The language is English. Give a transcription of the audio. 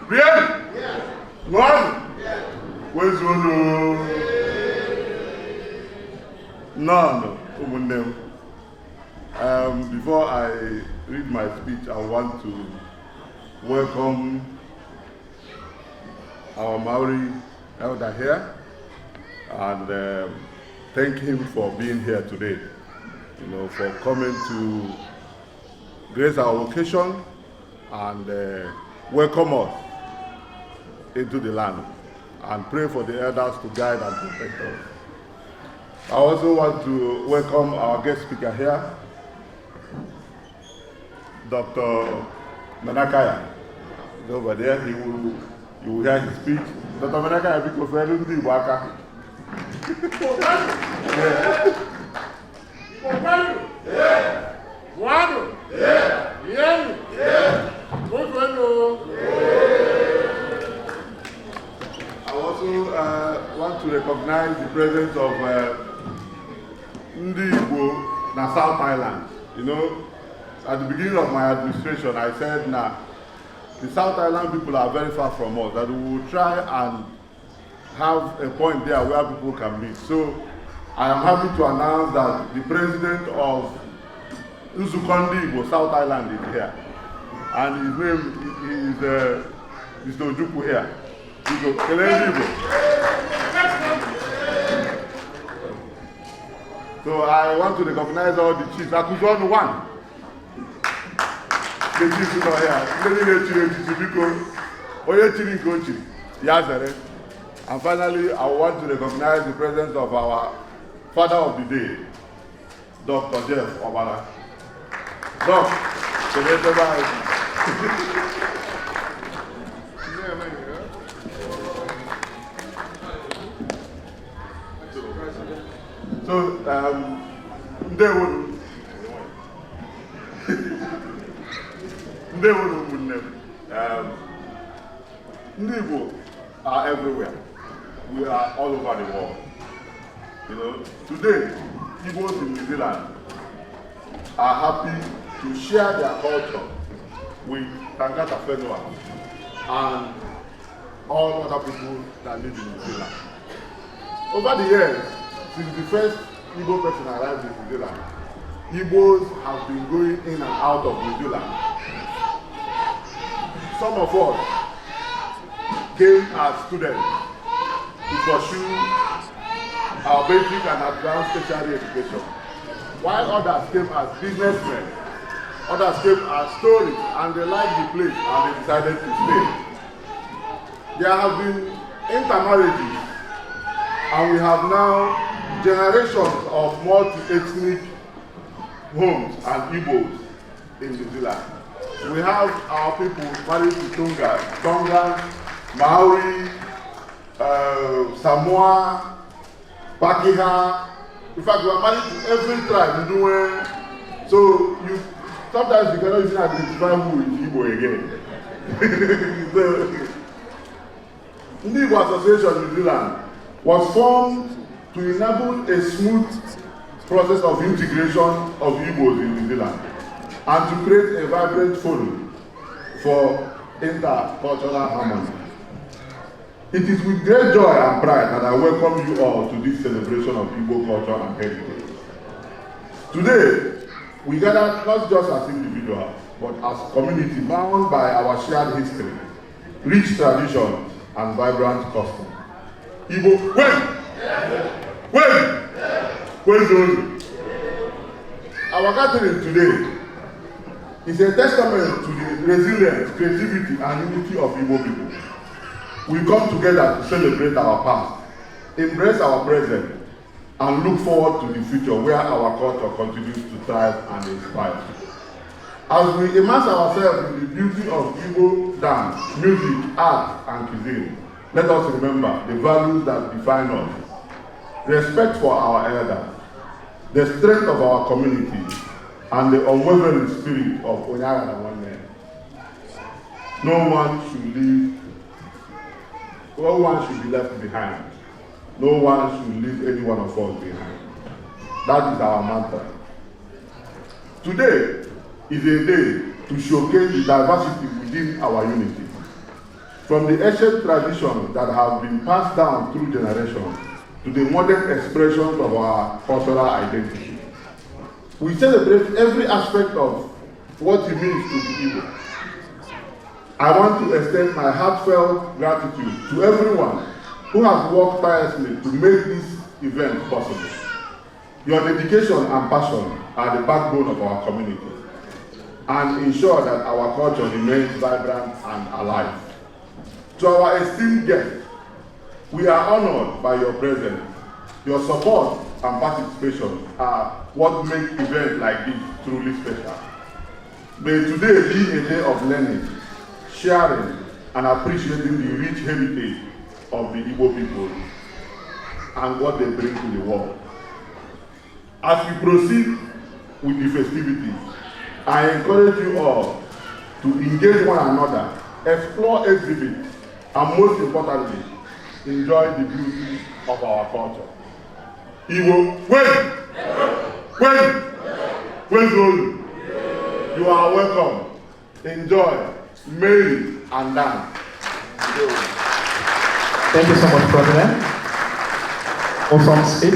Bien? One? Where's one? None. Before I read my speech, I want to welcome our Maori elder here and thank him for being here today, for coming to grace our occasion and welcome us into the land and pray for the elders to guide and protect us. I also want to welcome our guest speaker here, Dr. Manakaya. He's over there. You will hear his speech. Dr. Manakaya, because we're Ndi Igbo. I also want to recognize the presence of Ndi Igbo na South Island. At the beginning of my administration, I said, the South Island people are very far from us, that we will try and have a point there where people can meet. So I am happy to announce that the president of Ndi Igbo South Island is here. And his name is Mr. Ojukwu here. Ndi Igbo. So I want to recognize all the chiefs. Akuzonu 1. The chiefs is not here. And finally, I want to recognize the presence of our father of the day, Dr. Jeff Obala. Doc, Ndi Igbo are everywhere. We are all over the world. Today, Igbos in New Zealand are happy to share their culture with Tangata Fenua and all other people that live in New Zealand. Over the years, since the first Igbo person arrived in New Zealand, Igbos have been going in and out of New Zealand. Some of us came as students to pursue our basic and advanced tertiary education, while others came as businessmen, others came as tourists, and they liked the place and they decided to stay. There have been intermarriages, and we have now generations of multi-ethnic homes and Igbos in New Zealand. We have our people married to Tonga, Maori, Samoa, Pakeha. In fact, we are married to every tribe. So sometimes you cannot even identify who is Igbo again. The Ndi Igbo Association in New Zealand was formed to enable a smooth process of integration of Igbos in New Zealand and to create a vibrant forum for intercultural harmony. It is with great joy and pride that I welcome you all to this celebration of Igbo culture and heritage. Today, we gather not just as individuals, but as a community bound by our shared history, rich traditions, and vibrant customs. Igbo, when? Our gathering today is a testament to the resilience, creativity, and unity of Igbo people. We come together to celebrate our past, embrace our present, and look forward to the future where our culture continues to thrive and inspire. As we immerse ourselves in the beauty of Igbo dance, music, art, and cuisine, let us remember the values that define us, respect for our elders, the strength of our community, and the unwavering spirit of Onyaga and one man. No one should be left behind. No one should leave any one of us behind. That is our mantra. Today is a day to showcase the diversity within our unity. from the ancient traditions that have been passed down through generations to the modern expressions of our cultural identity. We celebrate every aspect of what it means to be Igbo. I want to extend my heartfelt gratitude to everyone who has worked tirelessly to make this event possible. Your dedication and passion are the backbone of our community and ensure that our culture remains vibrant and alive. To our esteemed guests, we are honored by your presence. Your support and participation are what make events like this truly special. May today be a day of learning, sharing, and appreciating the rich heritage of the Igbo people and what they bring to the world. As we proceed with the festivities, I encourage you all to engage one another, explore exhibits, and most importantly, enjoy the beauty of our culture. Igbo, when, you are welcome. Enjoy, marry, and dance. Thank you so much, President. Awesome speech.